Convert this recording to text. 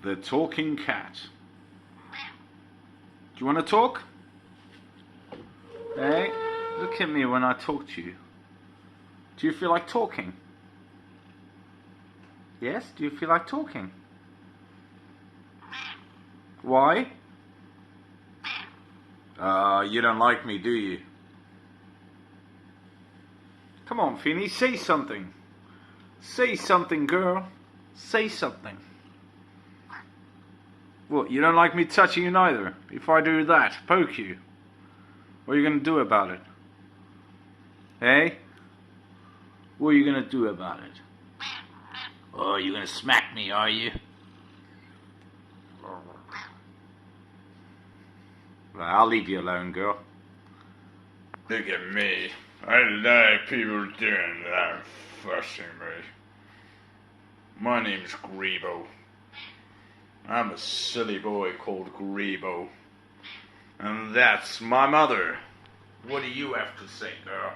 The talking cat. Do you want to talk? Hey, look at me when I talk to you. Do you feel like talking? Yes? Do you feel like talking? Why? You don't like me, do you? Come on, Finny, say something. Say something, girl. Say something. What, you don't like me touching you neither? If I do that, poke you, what are you gonna do about it? Hey? What are you gonna do about it? Oh, you're gonna smack me, are you? Well, I'll leave you alone, girl. Look at me. I like people doing that, fussing me. My name's Grebo. I'm a silly boy called Grebo. And that's my mother. What do you have to say, girl?